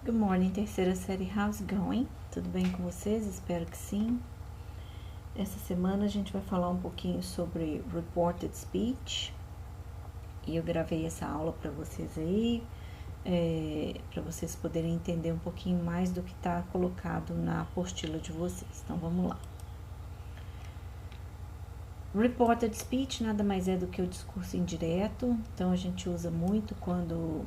Good morning, terceira série, how's it going? Tudo bem com vocês? Espero que sim. Essa semana a gente vai falar um pouquinho sobre reported speech. E eu gravei essa aula para vocês aí, para vocês poderem entender um pouquinho mais do que está colocado na apostila de vocês. Então, vamos lá. Reported speech nada mais é do que o discurso indireto. Então, a gente usa muito quando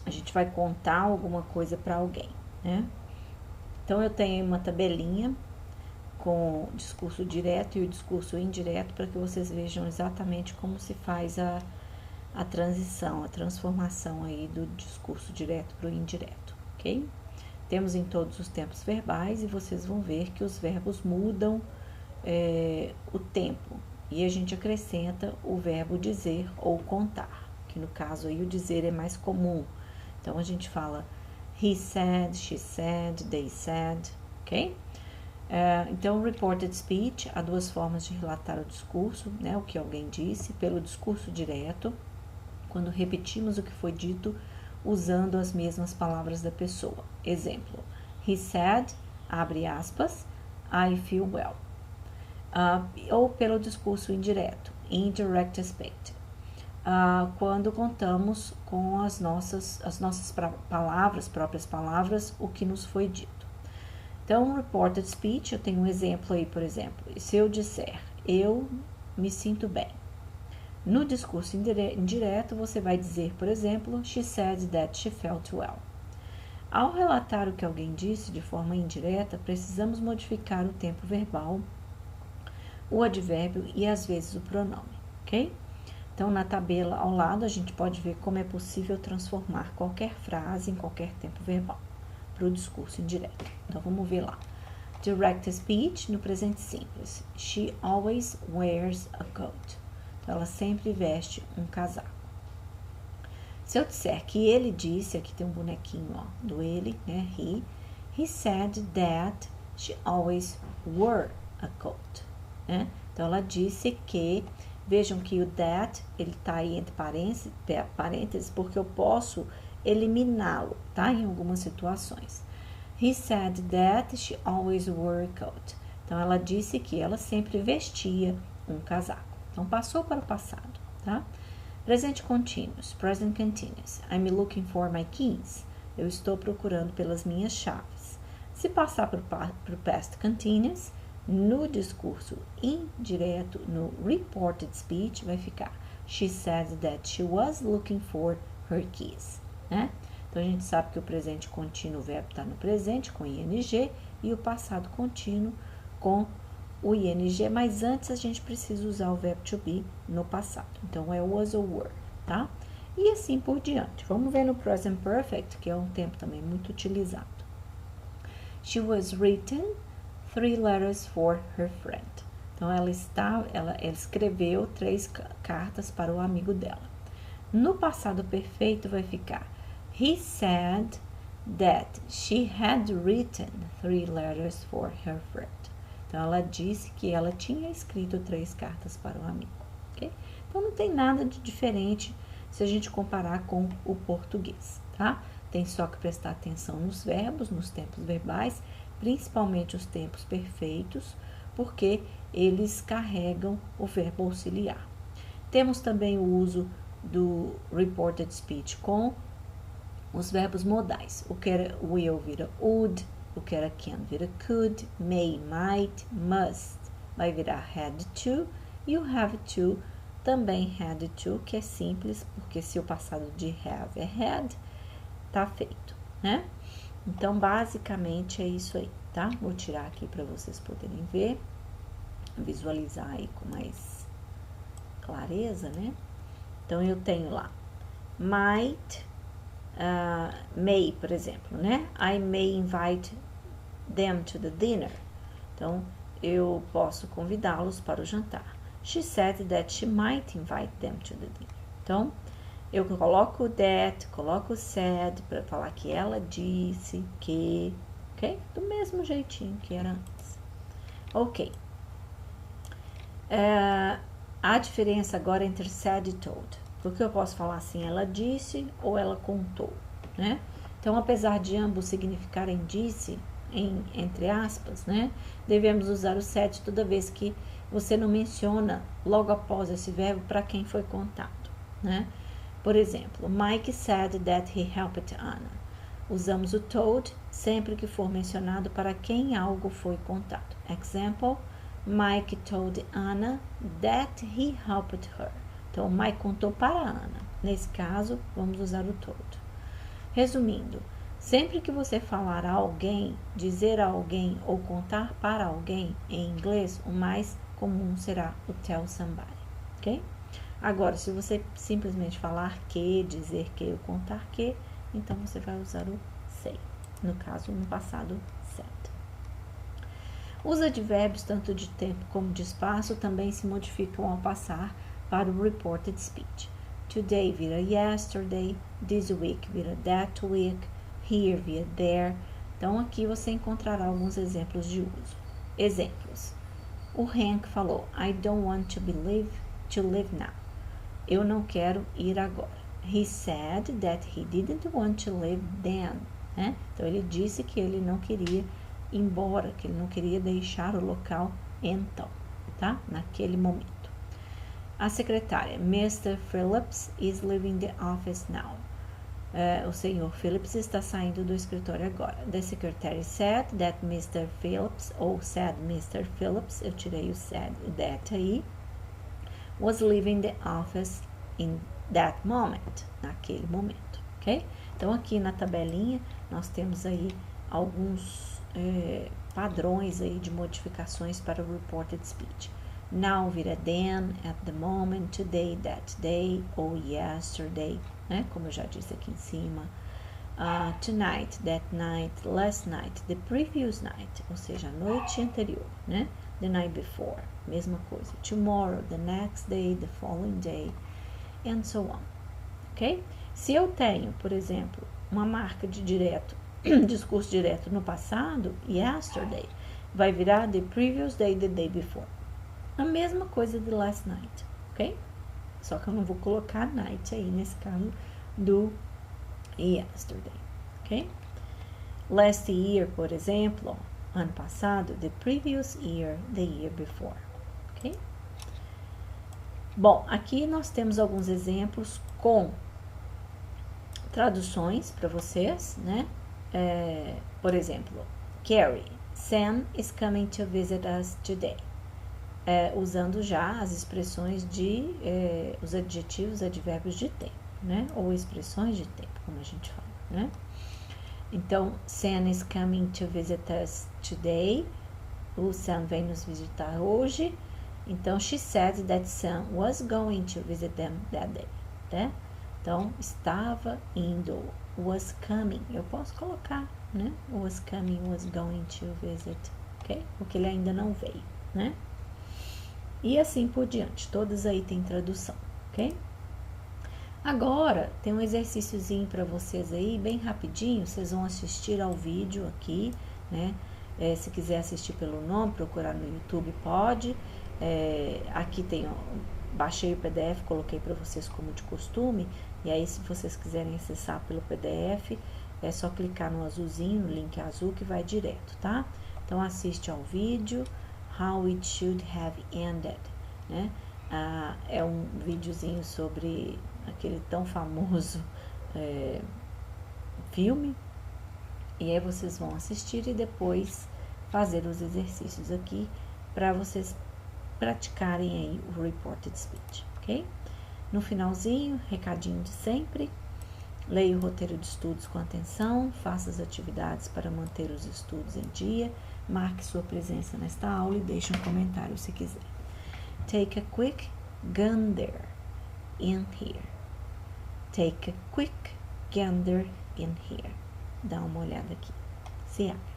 a gente vai contar alguma coisa para alguém, né? Então, eu tenho uma tabelinha com o discurso direto e o discurso indireto para que vocês vejam exatamente como se faz a transição, a transformação aí do discurso direto para o indireto, ok? Temos em todos os tempos verbais e vocês vão ver que os verbos mudam o tempo e a gente acrescenta o verbo dizer ou contar, que no caso aí o dizer é mais comum. Então, a gente fala he said, she said, they said, ok? Então, reported speech, há duas formas de relatar o discurso, né? O que alguém disse, pelo discurso direto, quando repetimos o que foi dito usando as mesmas palavras da pessoa. Exemplo, he said, abre aspas, I feel well. Ou pelo discurso indireto, indirect speech. Quando contamos com as nossas palavras, próprias palavras, o que nos foi dito. Então, reported speech, eu tenho um exemplo aí, por exemplo, se eu disser, eu me sinto bem. No discurso indireto, você vai dizer, por exemplo, she said that she felt well. Ao relatar o que alguém disse de forma indireta, precisamos modificar o tempo verbal, o advérbio e às vezes o pronome, ok? Então, na tabela ao lado, a gente pode ver como é possível transformar qualquer frase em qualquer tempo verbal para o discurso indireto. Então, vamos ver lá. Direct speech, no presente simples. She always wears a coat. Então, ela sempre veste um casaco. Se eu disser que ele disse, aqui tem um bonequinho ó, do ele, né? He said that she always wore a coat. Né? Então, ela disse que, vejam que o that, ele tá aí entre parênteses, porque eu posso eliminá-lo, tá? Em algumas situações. He said that she always wore a coat. Então, ela disse que ela sempre vestia um casaco. Então, passou para o passado, tá? Presente continuous, present continuous. I'm looking for my keys. Eu estou procurando pelas minhas chaves. Se passar para o past continuous, no discurso indireto, no reported speech, vai ficar she said that she was looking for her keys, né? Então, a gente sabe que o presente contínuo, o verbo está no presente, com ing, e o passado contínuo com o ing, mas antes a gente precisa usar o verbo to be no passado. Então, é was ou were, tá? E assim por diante. Vamos ver no present perfect, que é um tempo também muito utilizado. She was written 3 letters for her friend. Então, ela escreveu 3 cartas para o amigo dela. No passado perfeito vai ficar he said that she had written 3 letters for her friend. Então, ela disse que ela tinha escrito 3 cartas para o amigo, ok? Então, não tem nada de diferente se a gente comparar com o português, tá? Tem só que prestar atenção nos verbos, nos tempos verbais, principalmente os tempos perfeitos, porque eles carregam o verbo auxiliar. Temos também o uso do reported speech com os verbos modais. O que era will vira would, o que era can vira could, may, might, must vai virar had to, e o have to também had to, que é simples, porque se o passado de have é had, tá feito, né? Então, basicamente é isso aí, tá? Vou tirar aqui para vocês poderem ver, visualizar aí com mais clareza, né? Então, eu tenho lá might, may, por exemplo, né? I may invite them to the dinner. Então, eu posso convidá-los para o jantar. She said that she might invite them to the dinner. Então, eu coloco that, coloco said para falar que ela disse que, ok? Do mesmo jeitinho que era antes. Ok. A diferença agora entre said e told. Porque eu posso falar assim, ela disse ou ela contou, né? Então, apesar de ambos significarem disse, entre aspas, né, devemos usar o said toda vez que você não menciona logo após esse verbo para quem foi contado, né? Por exemplo, Mike said that he helped Anna. Usamos o told sempre que for mencionado para quem algo foi contado. Example, Mike told Anna that he helped her. Então, Mike contou para a Ana. Nesse caso, vamos usar o told. Resumindo, sempre que você falar a alguém, dizer a alguém ou contar para alguém, em inglês, o mais comum será o tell somebody, ok? Agora, se você simplesmente falar que, dizer que ou contar que, então você vai usar o say, no caso, no passado, said. Os advérbios, tanto de tempo como de espaço, também se modificam ao passar para o reported speech. Today vira yesterday, this week vira that week, here vira there. Então, aqui você encontrará alguns exemplos de uso. Exemplos. O Hank falou, I don't want to live now. Eu não quero ir agora. He said that he didn't want to live then. Né? Então, ele disse que ele não queria ir embora, que ele não queria deixar o local então, tá? Naquele momento. A secretária, Mr. Phillips is leaving the office now. O senhor Phillips está saindo do escritório agora. The secretary said that Mr. Phillips, ou said Mr. Phillips, eu tirei o said, o that aí, was leaving the office in that moment, naquele momento, ok? Então, aqui na tabelinha, nós temos aí alguns padrões aí de modificações para o reported speech. Now vira then, at the moment, today, that day, ou yesterday, né? Como eu já disse aqui em cima. Tonight, that night, last night, the previous night, ou seja, a noite anterior, né? The night before, mesma coisa. Tomorrow, the next day, the following day, and so on, ok? Se eu tenho, por exemplo, uma marca de direto, discurso direto no passado, yesterday, vai virar the previous day, the day before. A mesma coisa de last night, ok? Só que eu não vou colocar night aí, nesse caso, do yesterday, ok? Last year, por exemplo, ano passado, the previous year, the year before, ok? Bom, aqui nós temos alguns exemplos com traduções para vocês, né? Por exemplo, Carrie, Sam is coming to visit us today. Usando já as expressões de, os adjetivos, advérbios de tempo, né? Ou expressões de tempo, como a gente fala, né? Então, Sam is coming to visit us today. O Sam vem nos visitar hoje. Então, she said that Sam was going to visit them that day, né? Então, estava indo, was coming. Eu posso colocar, né? Was coming, was going to visit, ok? Porque ele ainda não veio, né? E assim por diante, todas aí tem tradução, ok? Agora, tem um exercíciozinho para vocês aí, bem rapidinho, vocês vão assistir ao vídeo aqui, né? Se quiser assistir pelo nome, procurar no YouTube, pode. Aqui tem, baixei o PDF, coloquei para vocês como de costume, e aí se vocês quiserem acessar pelo PDF, é só clicar no azulzinho, no link azul, que vai direto, tá? Então, assiste ao vídeo. How it should have ended, né? É um videozinho sobre aquele tão famoso filme, e aí vocês vão assistir e depois fazer os exercícios aqui para vocês praticarem aí o reported speech, ok? No finalzinho, recadinho de sempre, leia o roteiro de estudos com atenção, faça as atividades para manter os estudos em dia, marque sua presença nesta aula e deixe um comentário se quiser. Take a quick gander in here. Take a quick gander in here. Dá uma olhada aqui. Se acha.